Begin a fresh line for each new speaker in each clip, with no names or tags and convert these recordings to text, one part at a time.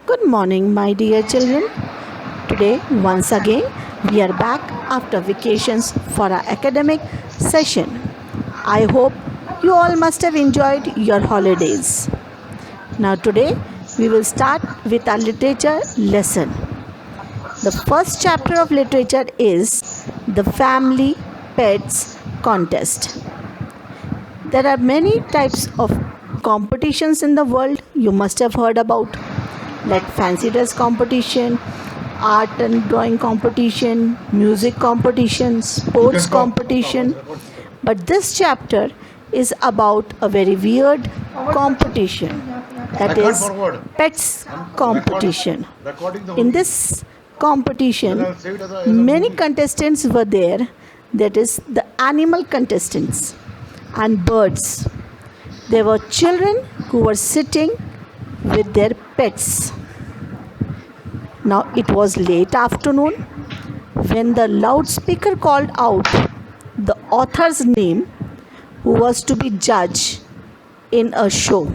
Good morning, my dear children. Today, once again, we are back after vacations for our academic session. I hope you all must have enjoyed your holidays. Now, today, we will start with our literature lesson. The first chapter of literature is the Family Pets Contest. There are many types of competitions in the world you must have heard about, like fancy dress competition, art and drawing competition, music competition, sports competition. But this chapter is about a very weird competition, that is pets competition. In this competition, many contestants were there, that is the animal contestants and birds. There were children who were sitting with their pets. Now it was late afternoon when the loudspeaker called out the author's name who was to be judged in a show.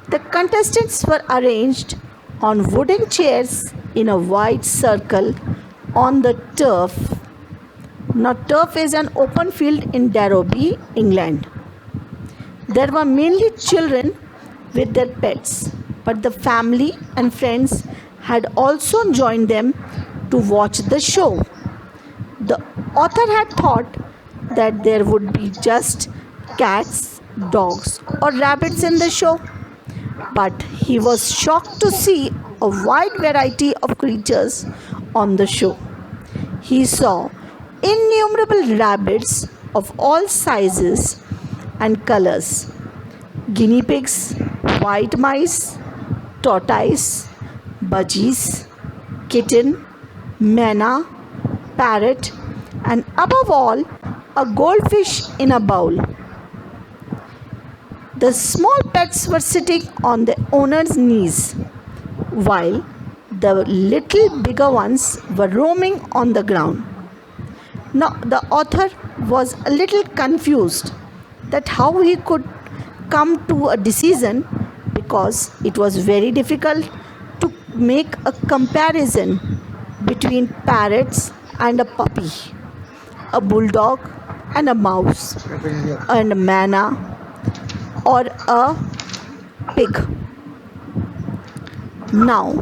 The contestants were arranged on wooden chairs in a wide circle on the turf. Now, turf is an open field in Darrowby, England. There were mainly children with their pets, but the family and friends had also joined them to watch the show. The author had thought that there would be just cats, dogs, or rabbits in the show, but he was shocked to see a wide variety of creatures on the show. He saw innumerable rabbits of all sizes and colors, guinea pigs, white mice, tortoise, budgies, kitten, manna, parrot, and above all, a goldfish in a bowl. The small pets were sitting on the owner's knees, while the little bigger ones were roaming on the ground. Now, the author was a little confused that how he could come to a decision, because it was very difficult to make a comparison between parrots and a puppy, a bulldog and a mouse, and a manna or a pig. Now,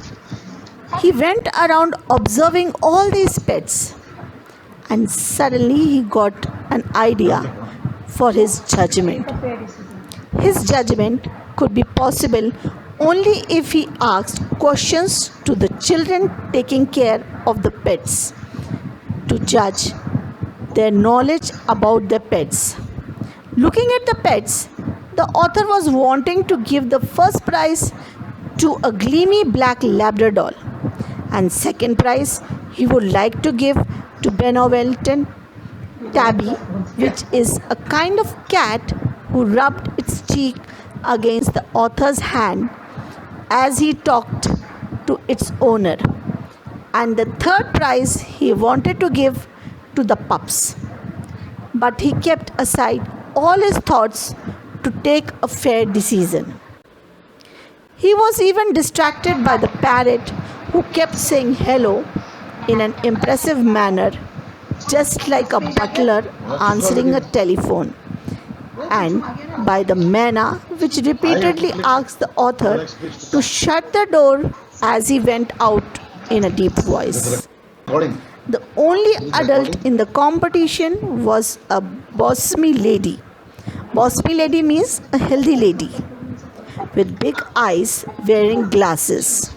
he went around observing all these pets, and suddenly he got an idea for his judgment. His judgment could be possible only if he asked questions to the children taking care of the pets to judge their knowledge about their pets. Looking at the pets, the author was wanting to give the first prize to a gleamy black Labrador, and second prize he would like to give to Benevolent Tabby, which is a kind of cat who rubbed its cheek against the author's hand as he talked to its owner. And the third prize he wanted to give to the pups. But he kept aside all his thoughts to take a fair decision. He was even distracted by the parrot who kept saying hello in an impressive manner, just like a butler answering a telephone, and by the manna which repeatedly asked the author to shut the door as he went out in a deep voice. The only adult in the competition was a bosmy lady. Bosmy lady means a healthy lady with big eyes, wearing glasses.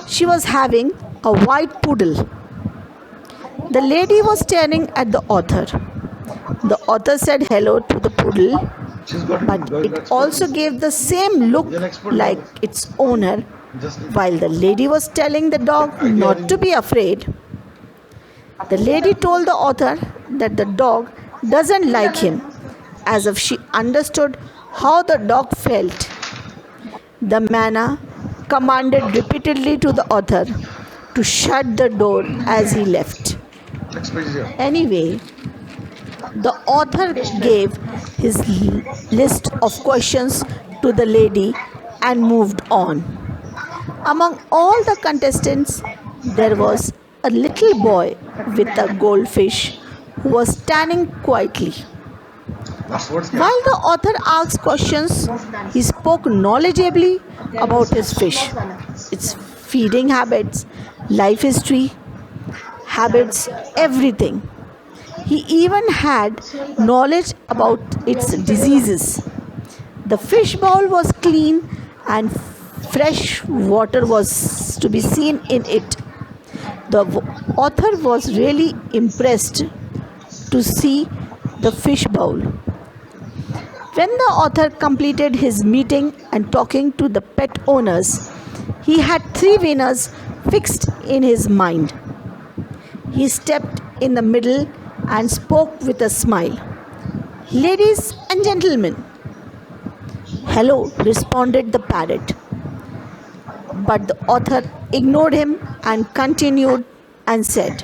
She was having a white poodle. The lady was staring at the author. The author said hello to the poodle, but it also gave the same look like its owner, while the lady was telling the dog not to be afraid. The lady told the author that the dog doesn't like him, as if she understood how the dog felt. The manna commanded repeatedly to the author to shut the door as he left. Anyway, the author gave his list of questions to the lady and moved on. Among all the contestants, there was a little boy with a goldfish who was standing quietly. While the author asked questions, he spoke knowledgeably about his fish, its feeding habits, life history, habits, everything. He even had knowledge about its diseases. The fish bowl was clean and fresh water was to be seen in it. The author was really impressed to see the fish bowl. When the author completed his meeting and talking to the pet owners, he had three winners fixed in his mind. He stepped in the middle and spoke with a smile. Ladies and gentlemen, hello, responded the parrot. But the author ignored him and continued and said,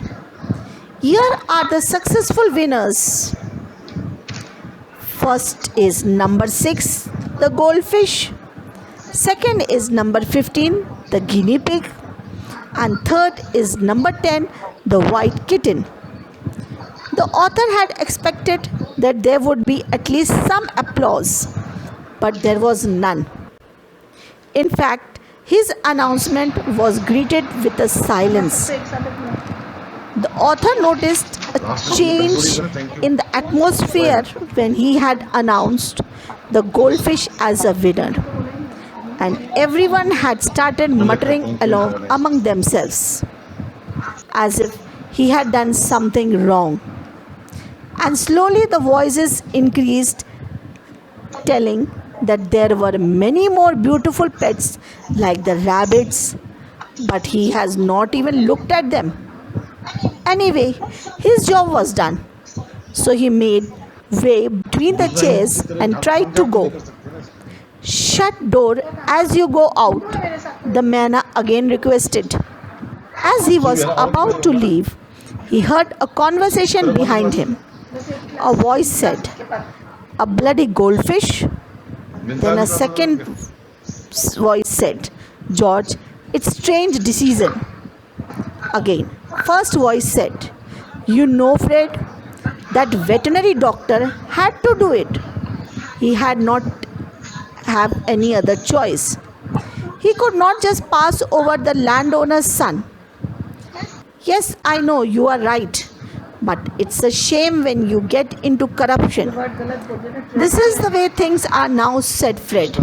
here are the successful winners. First is number 6, the goldfish. Second is number 15, the guinea pig. And third is number 10, the white kitten. The author had expected that there would be at least some applause, but there was none. In fact, his announcement was greeted with a silence. The author noticed a change in the atmosphere when he had announced the goldfish as a winner, and everyone had started muttering along among themselves as if he had done something wrong. And slowly the voices increased, telling that there were many more beautiful pets like the rabbits, but he has not even looked at them. Anyway, his job was done. So he made way between the chairs and tried to go. Shut door as you go out, the man again requested. As he was about to leave, he heard a conversation behind him. A voice said, a bloody goldfish? Then a second voice said, George, it's strange decision. Again, first voice said, you know, Fred, that veterinary doctor had to do it. He had not have any other choice. He could not just pass over the landowner's son. Yes, I know you are right, but it's a shame when you get into corruption. This is the way things are now, said Fred.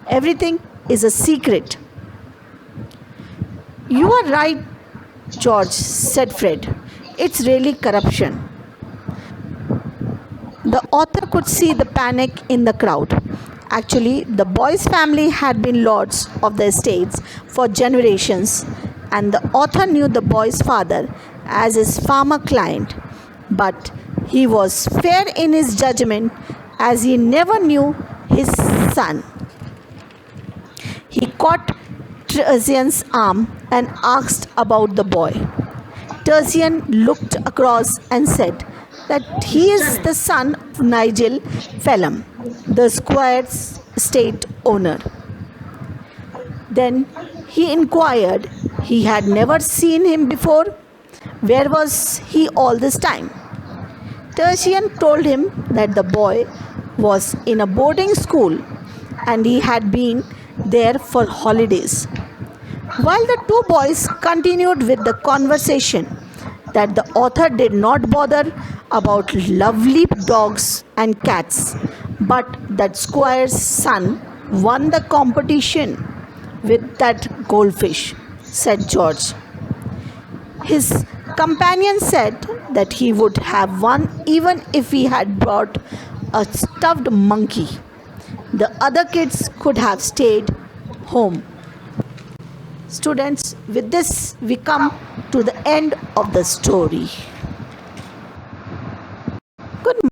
Everything is a secret. You are right, George, said Fred. It's really corruption. The author could see the panic in the crowd. Actually, the boy's family had been lords of the estates for generations, and the author knew the boy's father as his farmer client. But he was fair in his judgment as he never knew his son. He caught Tersian's arm and asked about the boy. Tersian looked across and said that he is the son of Nigel Phelan, the squire's estate owner. Then he inquired, he had never seen him before. Where was he all this time? Tertian told him that the boy was in a boarding school and he had been there for holidays. While the two boys continued with the conversation, that the author did not bother about lovely dogs and cats, but that squire's son won the competition with that goldfish, said George. His companion said that he would have won even if he had brought a stuffed monkey. The other kids could have stayed home. Students, with this we come to the end of the story.